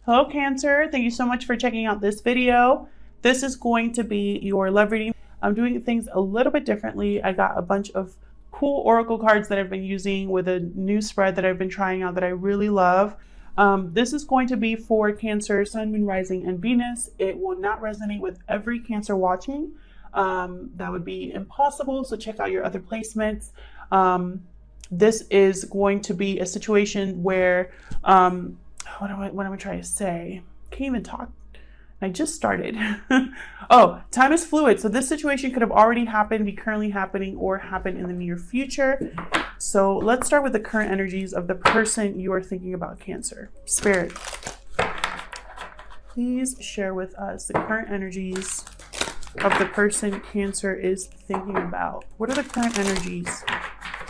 Hello Cancer, thank you so much for checking out this video. This is going to be your love reading. I'm doing things a little bit differently. I got a bunch of cool oracle cards that I've been using with a new spread that I've been trying out that I really love. This is going to be for Cancer, Sun, Moon, Rising, and Venus. It will not resonate with every Cancer watching. That would be impossible, so check out your other placements. This is going to be a situation where what am I trying to say? Can't even talk. I just started. Oh, time is fluid. So this situation could have already happened, be currently happening, or happen in the near future. So let's start with the current energies of the person you are thinking about, Cancer. Spirit, please share with us the current energies of the person Cancer is thinking about. What are the current energies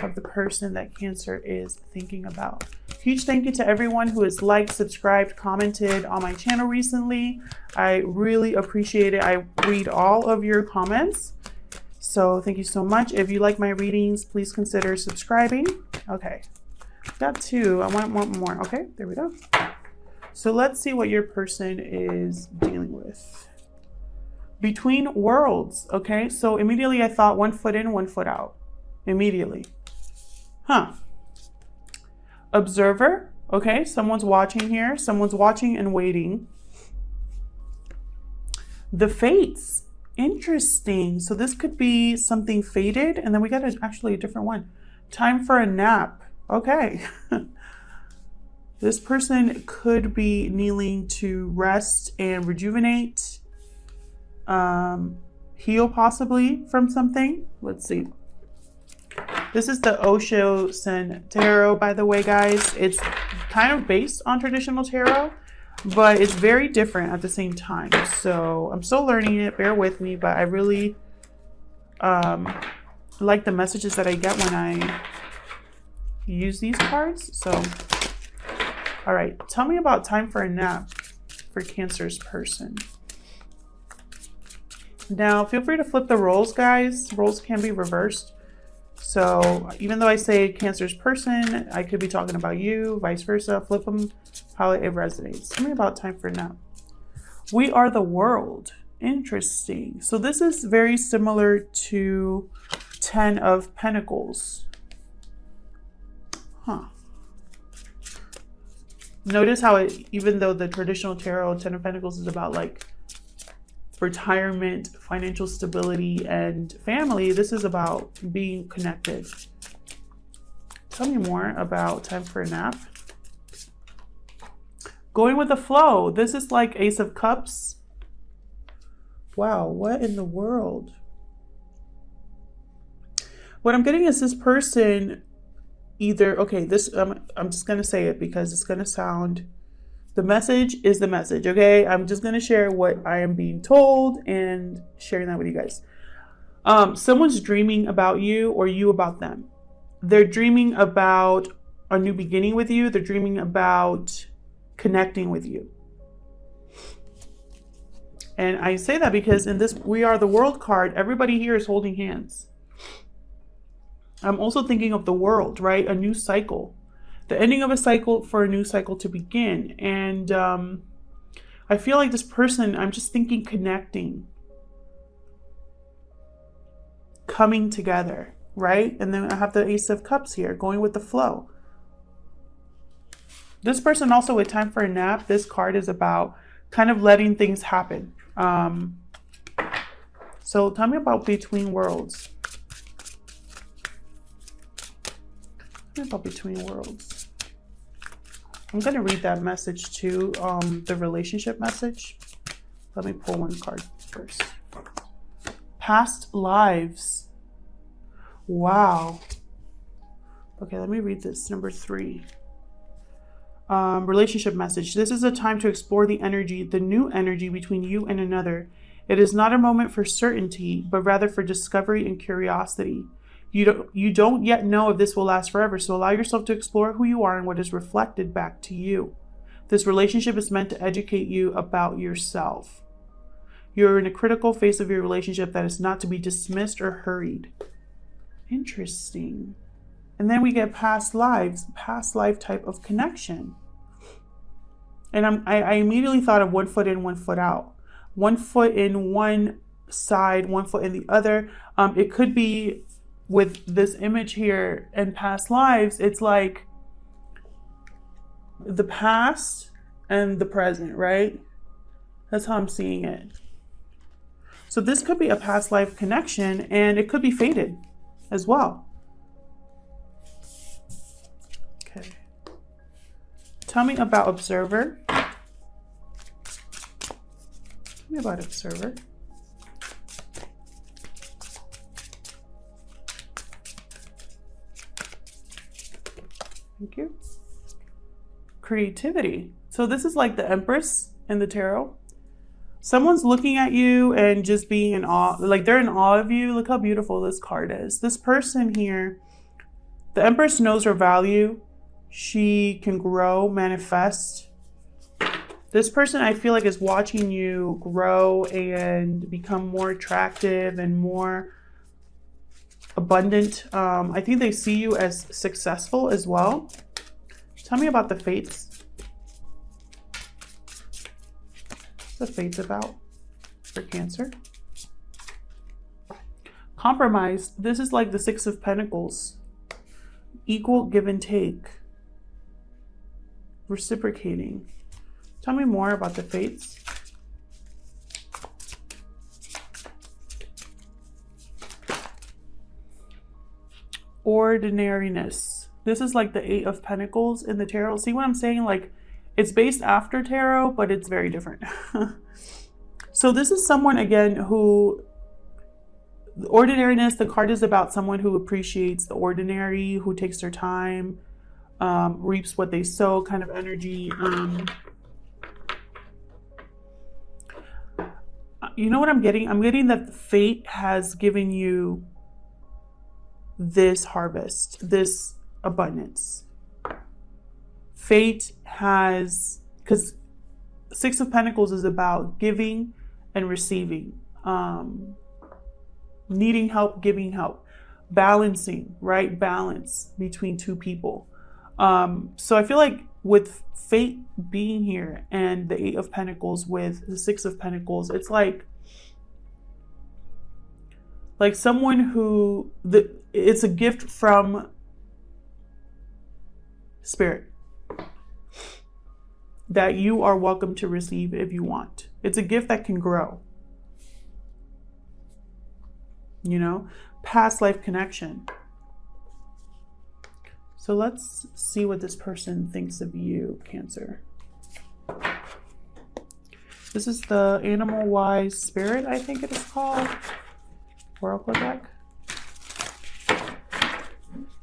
of the person that Cancer is thinking about? Huge thank you to everyone who has liked, subscribed, commented on my channel recently. I really appreciate it. I read all of your comments, so thank you so much. If you like my readings, please consider subscribing. Okay, got two. I want more. Okay, there we go. So let's see what your person is dealing with. Between worlds. Okay, so immediately I thought 1 foot in, 1 foot out. Immediately. Huh. Observer. Okay, someone's watching here. Someone's watching and waiting. The fates. Interesting. So this could be something fated. And then we got actually a different one. Time for a nap. Okay. This person could be kneeling to rest and rejuvenate. Heal possibly from something. Let's see. This is the Osho Sen Tarot, by the way, guys. It's kind of based on traditional tarot, but it's very different at the same time. So I'm still learning it, bear with me, but I really like the messages that I get when I use these cards. So, all right, tell me about time for a nap for Cancer's person. Now, feel free to flip the roles, guys. Roles can be reversed. So even though I say Cancer's person, I could be talking about you, vice versa. Flip them how it resonates. Tell me about time for a nap. We are the world. Interesting. So this is very similar to 10 of Pentacles. Huh. Notice how even though the traditional tarot 10 of Pentacles is about like retirement, financial stability, and family, this is about being connected. Tell me more about time for a nap. Going with the flow. This is like Ace of Cups. Wow, what in the world? What I'm getting is this person either, okay, this, I'm just going to say it because it's going to sound, the message is the message, okay? I'm just going to share what I am being told and sharing that with you guys. Someone's dreaming about you or you about them. They're dreaming about a new beginning with you. They're dreaming about connecting with you. And I say that because in this We Are the World card, everybody here is holding hands. I'm also thinking of the world, right? A new cycle. The ending of a cycle for a new cycle to begin. And I feel like this person, I'm just thinking connecting. Coming together, right? And then I have the Ace of Cups here, going with the flow. This person also with time for a nap, this card is about kind of letting things happen. So tell me about Between Worlds. Tell me about Between Worlds. I'm going to read that message too, the relationship message. Let me pull one card first. Past lives. Wow. Okay, let me read this. Number 3. Relationship message. This is a time to explore the energy, the new energy between you and another. It is not a moment for certainty, but rather for discovery and curiosity. You don't yet know if this will last forever, so allow yourself to explore who you are and what is reflected back to you. This relationship is meant to educate you about yourself. You're in a critical phase of your relationship that is not to be dismissed or hurried. Interesting. And then we get past lives, past life type of connection. And I immediately thought of 1 foot in, 1 foot out. 1 foot in one side, 1 foot in the other. It could be with this image here in past lives. It's like the past and the present, right? That's how I'm seeing it. So this could be a past life connection, and it could be fated as well. Okay. Tell me about observer. Tell me about observer. Thank you. Creativity. So this is like the Empress in the tarot. Someone's looking at you and just being in awe, like they're in awe of you. Look how beautiful this card is. This person here, the Empress knows her value. She can grow, manifest. This person, I feel like, is watching you grow and become more attractive and more abundant. I think they see you as successful as well. Tell me about the fates. What's the fates about for Cancer? Compromise. This is like the 6 of Pentacles. Equal give and take. Reciprocating. Tell me more about the fates. Ordinariness. This is like the 8 of Pentacles in the tarot. See what I'm saying? Like, it's based after tarot, but it's very different. So this is someone, again, who, the ordinariness, the card is about someone who appreciates the ordinary, who takes their time, reaps what they sow kind of energy. You know what I'm getting? I'm getting that fate has given you this harvest, this abundance. Fate has, because 6 of Pentacles is about giving and receiving, needing help, giving help, balancing, right? Balance between two people. So I feel like with fate being here and the 8 of Pentacles with the 6 of Pentacles, it's like someone who, it's a gift from Spirit that you are welcome to receive if you want. It's a gift that can grow. You know, past life connection. So let's see what this person thinks of you, Cancer. This is the Animal Wise Spirit, I think it is called. Oracle deck.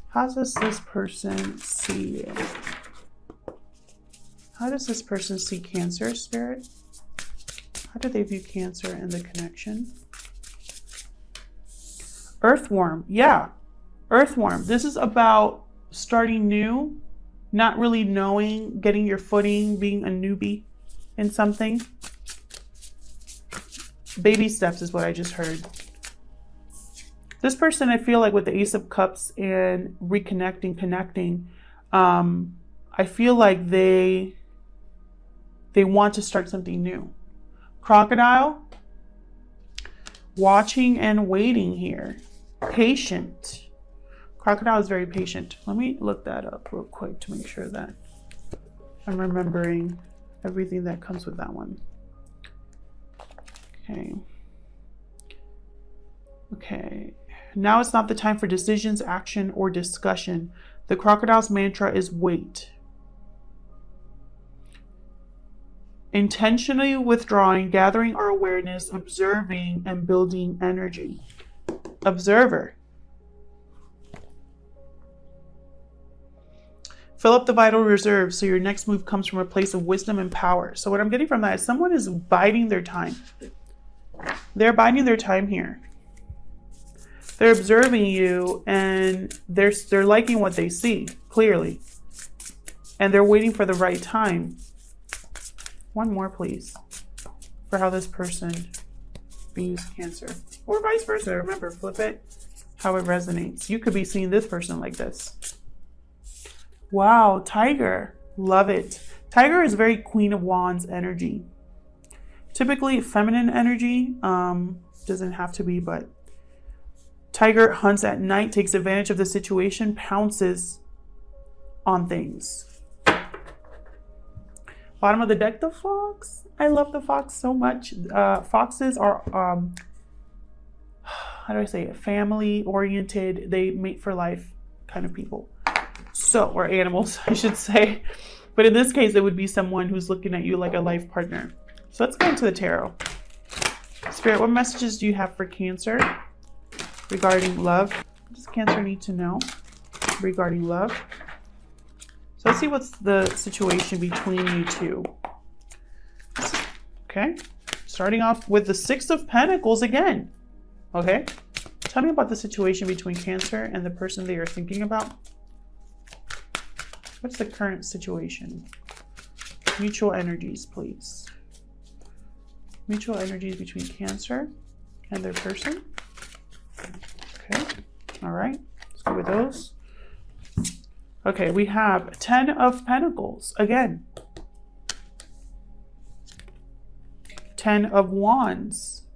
How does this person see you? How does this person see Cancer, Spirit? How do they view Cancer and the connection? Earthworm. Yeah. Earthworm. This is about starting new, not really knowing, getting your footing, being a newbie in something. Baby steps is what I just heard. This person, I feel like with the Ace of Cups and reconnecting, connecting, I feel like they want to start something new. Crocodile, watching and waiting here. Patient. Crocodile is very patient. Let me look that up real quick to make sure that I'm remembering everything that comes with that one. Okay. Okay. Now it's not the time for decisions, action, or discussion. The crocodile's mantra is wait. Intentionally withdrawing, gathering our awareness, observing, and building energy. Observer. Fill up the vital reserves so your next move comes from a place of wisdom and power. So what I'm getting from that is someone is biding their time. They're biding their time here. They're observing you and they're liking what they see, clearly. And they're waiting for the right time. One more, please, for how this person views Cancer. Or vice versa. Remember, flip it, how it resonates. You could be seeing this person like this. Wow, Tiger. Love it. Tiger is very Queen of Wands energy. Typically feminine energy, doesn't have to be, but Tiger hunts at night, takes advantage of the situation, pounces on things. Bottom of the deck, the fox. I love the fox so much. Foxes are, how do I say it? Family oriented. They mate for life kind of people. So, or animals, I should say. But in this case, it would be someone who's looking at you like a life partner. So let's go into the tarot. Spirit, what messages do you have for Cancer regarding love? What does Cancer need to know regarding love? So let's see what's the situation between you two. Okay, starting off with the Six of Pentacles again. Okay, tell me about the situation between Cancer and the person that you're thinking about. What's the current situation? Mutual energies, please. Mutual energies between Cancer and their person. Okay, all right, let's go with those. Okay, we have 10 of Pentacles again. 10 of Wands.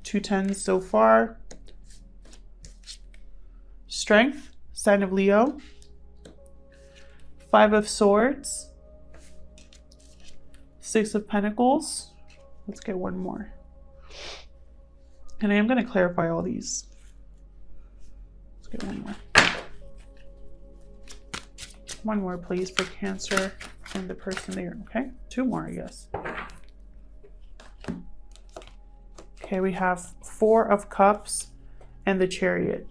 2 10s so far. Strength, sign of Leo. 5 of Swords. 6 of Pentacles. Let's get one more. And I am going to clarify all these. Let's get one more. One more, please, for Cancer and the person there. Okay, 2 more, I guess. Okay, we have 4 of Cups and the Chariot.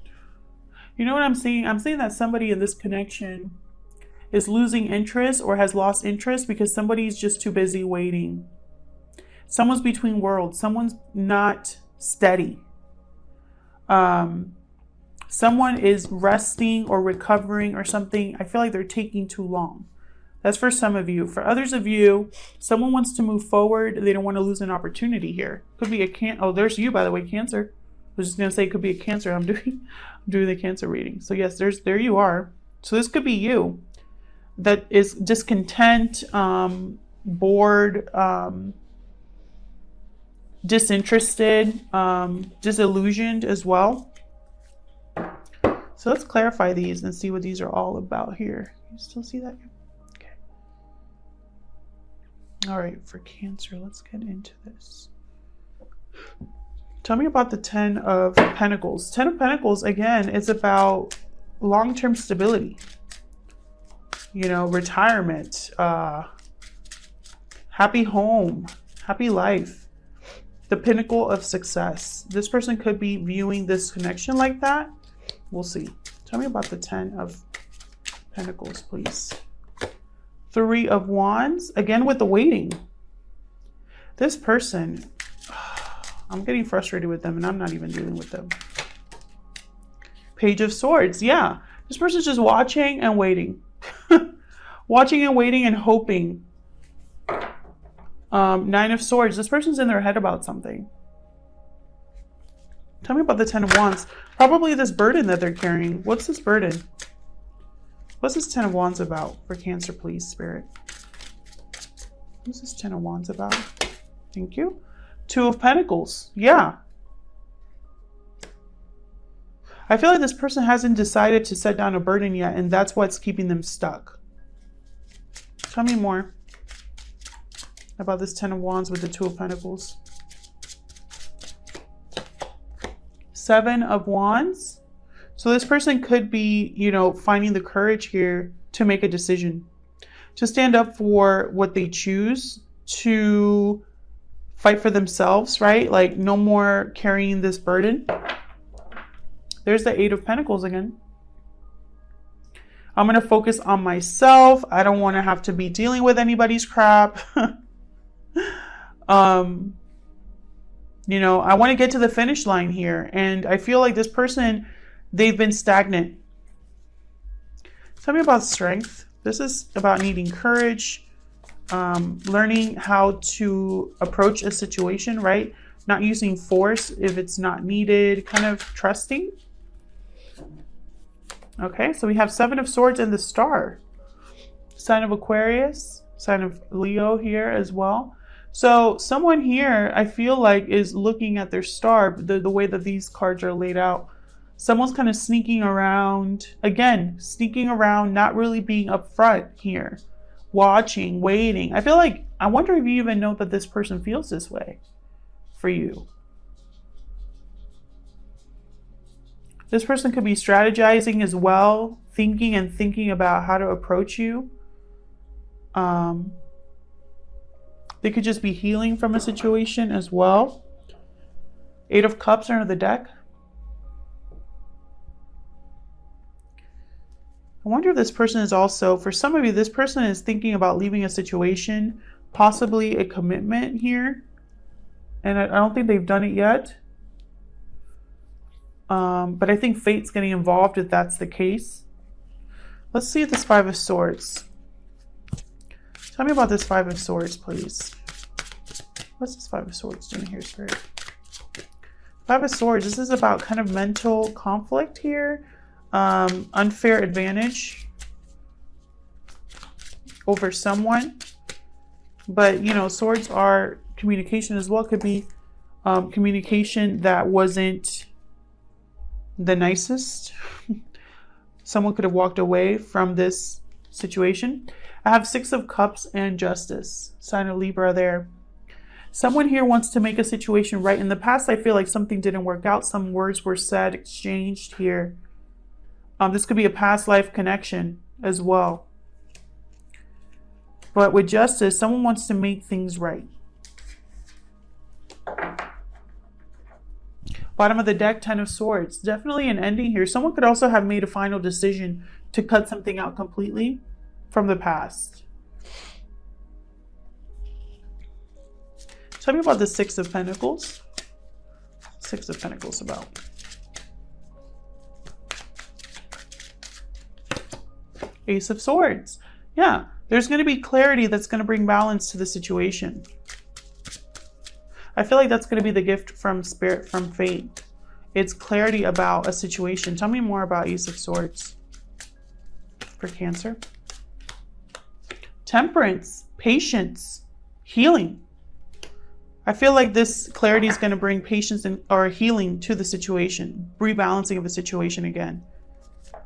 You know what I'm seeing? I'm seeing that somebody in this connection is losing interest or has lost interest because somebody's just too busy waiting. Someone's between worlds. Someone's not steady. Someone is resting or recovering or something. I feel like they're taking too long. That's for some of you. For others of you, someone wants to move forward. They don't want to lose an opportunity here. Could be a oh, there's you, by the way, Cancer. I was just going to say it could be a Cancer. I'm doing the Cancer reading. So yes, there you are. So this could be you that is discontent, bored, disinterested, disillusioned as well. So let's clarify these and see what these are all about here. You still see that? Okay. All right, for Cancer, let's get into this. Tell me about the 10 of Pentacles. 10 of Pentacles, again, is about long-term stability. You know, retirement, happy home, happy life, the pinnacle of success. This person could be viewing this connection like that. We'll see. Tell me about the 10 of Pentacles, please. 3 of Wands, again with the waiting. This person, I'm getting frustrated with them and I'm not even dealing with them. Page of Swords, yeah. This person's just watching and waiting. Watching and waiting and hoping. 9 of Swords, this person's in their head about something. Tell me about the 10 of Wands. Probably this burden that they're carrying. What's this burden? What's this 10 of Wands about for Cancer, please, Spirit? What's this 10 of Wands about? Thank you. 2 of Pentacles. Yeah. I feel like this person hasn't decided to set down a burden yet, and that's what's keeping them stuck. Tell me more about this 10 of Wands with the 2 of Pentacles. 7 of Wands. So this person could be, you know, finding the courage here to make a decision, to stand up for what they choose, to fight for themselves, right? Like no more carrying this burden. There's the 8 of Pentacles again. I'm going to focus on myself. I don't want to have to be dealing with anybody's crap. You know, I want to get to the finish line here. And I feel like this person, they've been stagnant. Tell me about strength. This is about needing courage, learning how to approach a situation, right? Not using force if it's not needed, kind of trusting. Okay, so we have 7 of Swords and the Star. Sign of Aquarius, Sign of Leo here as well. So someone here, I feel like, is looking at their star, the way that these cards are laid out. Someone's kind of sneaking around, again, sneaking around, not really being upfront here. Watching, waiting. I feel like, I wonder if you even know that this person feels this way for you. This person could be strategizing as well, thinking about how to approach you. They could just be healing from a situation as well. 8 of Cups under the deck. I wonder if this person is also, for some of you, this person is thinking about leaving a situation, possibly a commitment here. And I don't think they've done it yet. But I think fate's getting involved if that's the case. Let's see if this 5 of Swords. Tell me about this 5 of Swords, please. What's this 5 of Swords doing here, Spirit? 5 of Swords, this is about kind of mental conflict here. Unfair advantage over someone. But, you know, swords are communication as well. Could be communication that wasn't the nicest. Someone could have walked away from this situation. I have 6 of Cups and Justice. Sign of Libra there. Someone here wants to make a situation right. In the past, I feel like something didn't work out. Some words were said, exchanged here. This could be a past life connection as well. But with Justice, someone wants to make things right. Bottom of the deck, 10 of Swords. Definitely an ending here. Someone could also have made a final decision to cut something out completely from the past. Tell me about the 6 of Pentacles. 6 of Pentacles about. Ace of Swords. Yeah, there's going to be clarity that's going to bring balance to the situation. I feel like that's going to be the gift from Spirit, from Fate. It's clarity about a situation. Tell me more about Ace of Swords for Cancer. Temperance, patience, healing. I feel like this clarity is going to bring patience or healing to the situation, rebalancing of a situation again.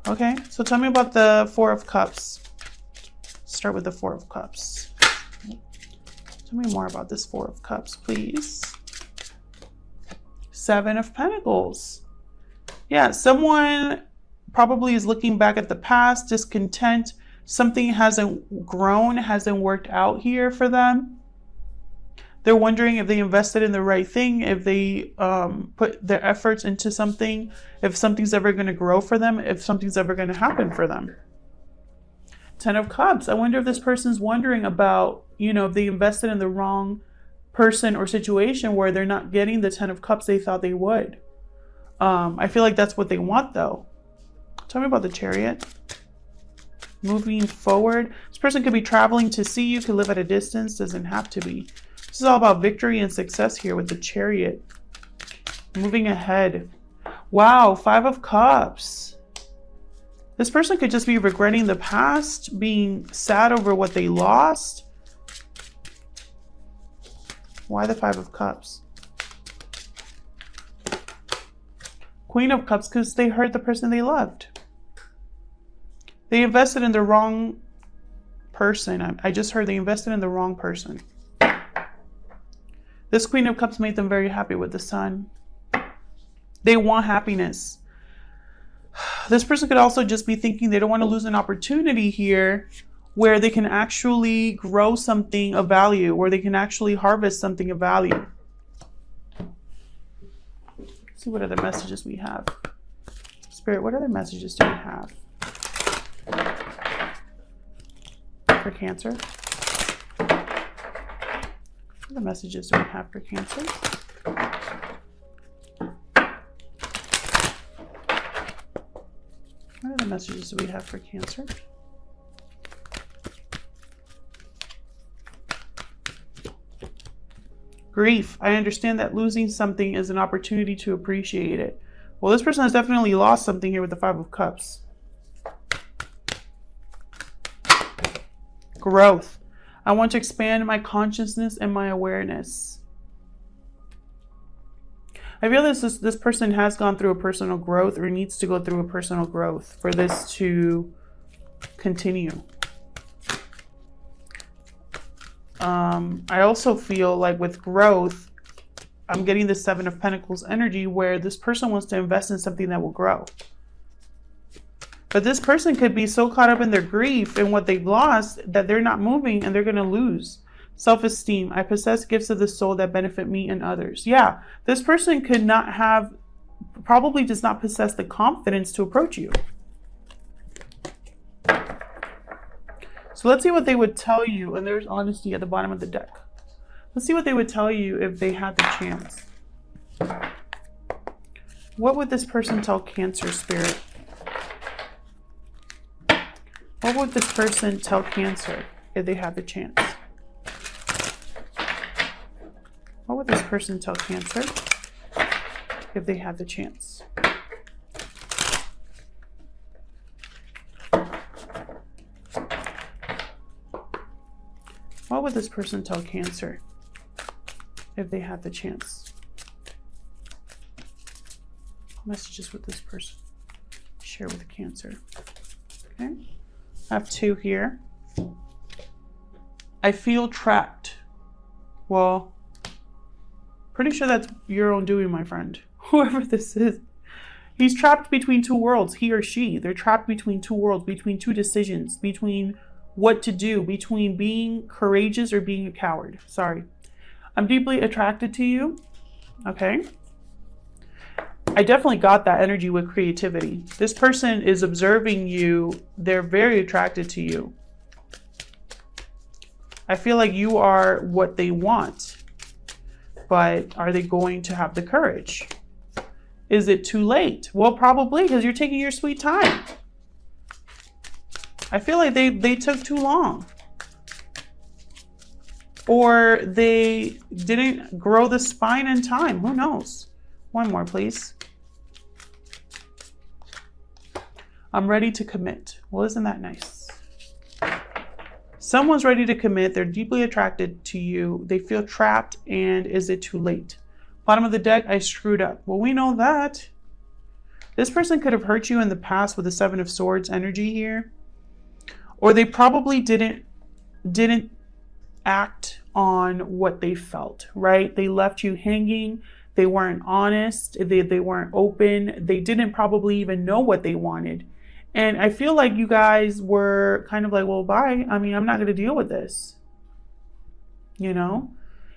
Okay, so tell me about the 4 of Cups. Start with the 4 of Cups. Tell me more about this 4 of Cups, please. 7 of Pentacles. Yeah, someone probably is looking back at the past, discontent. Something hasn't grown, hasn't worked out here for them. They're wondering if they invested in the right thing, if they put their efforts into something, if something's ever going to grow for them, if something's ever going to happen for them. 10 of Cups. I wonder if this person's wondering about, you know, if they invested in the wrong person or situation where they're not getting the 10 of Cups they thought they would. I feel like that's what they want, though. Tell me about the Chariot. Moving forward. This person could be traveling to see you, could live at a distance, doesn't have to be. This is all about victory and success here with the Chariot. Moving ahead. Wow, 5 of Cups. This person could just be regretting the past, being sad over what they lost. Why the 5 of Cups? Queen of Cups, because they hurt the person they loved. They invested in the wrong person. I just heard they invested in the wrong person. This Queen of Cups made them very happy with the Sun. They want happiness. This person could also just be thinking they don't want to lose an opportunity here where they can actually grow something of value, where they can actually harvest something of value. Let's see what other messages we have. Spirit, what other messages do we have for Cancer? What other messages do we have for Cancer? What other messages do we have for Cancer? Grief. I understand that losing something is an opportunity to appreciate it. Well, this person has definitely lost something here with the 5 of Cups. Growth. I want to expand my consciousness and my awareness. I feel this person has gone through a personal growth or needs to go through a personal growth for this to continue. I also feel like with growth, I'm getting the Seven of Pentacles energy where this person wants to invest in something that will grow. But this person could be so caught up in their grief and what they've lost that they're not moving and they're going to lose. Self-esteem. I possess gifts of the soul that benefit me and others. Yeah, this person could not have, probably does not possess the confidence to approach you. So let's see what they would tell you. And there's honesty at the bottom of the deck. Let's see what they would tell you if they had the chance. What would this person tell Cancer Spirit? What would this person tell Cancer if they had the chance? What would this person tell Cancer if they had the chance? What would this person tell Cancer if they had the chance? What messages would this person share with Cancer? Okay. I have two here. I feel trapped. Well, pretty sure that's your own doing, my friend. Whoever this is. He's trapped between two worlds, he or she. They're trapped between two worlds, between two decisions, between what to do, between being courageous or being a coward. Sorry. I'm deeply attracted to you. Okay. I definitely got that energy with creativity. This person is observing you. They're very attracted to you. I feel like you are what they want. But are they going to have the courage? Is it too late? Well, probably, because you're taking your sweet time. I feel like they took too long. Or they didn't grow the spine in time. Who knows? One more, please. I'm ready to commit. Well, isn't that nice? Someone's ready to commit. They're deeply attracted to you. They feel trapped. And is it too late? Bottom of the deck, I screwed up. Well, we know that. This person could have hurt you in the past with the Seven of Swords energy here. Or they probably didn't act on what they felt, right? They left you hanging. They weren't honest. They weren't open. They didn't probably even know what they wanted. And I feel like you guys were kind of like, well, bye. I mean, I'm not going to deal with this. You know?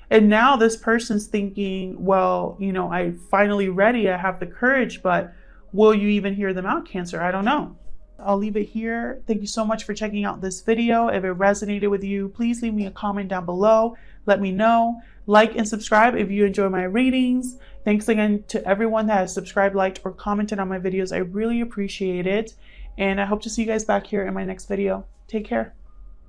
And now this person's thinking, well, you know, I'm finally ready. I have the courage, but will you even hear them out, Cancer? I don't know. I'll leave it here. Thank you so much for checking out this video. If it resonated with you, please leave me a comment down below. Let me know. Like and subscribe if you enjoy my readings. Thanks again to everyone that has subscribed, liked, or commented on my videos. I really appreciate it. And I hope to see you guys back here in my next video. Take care.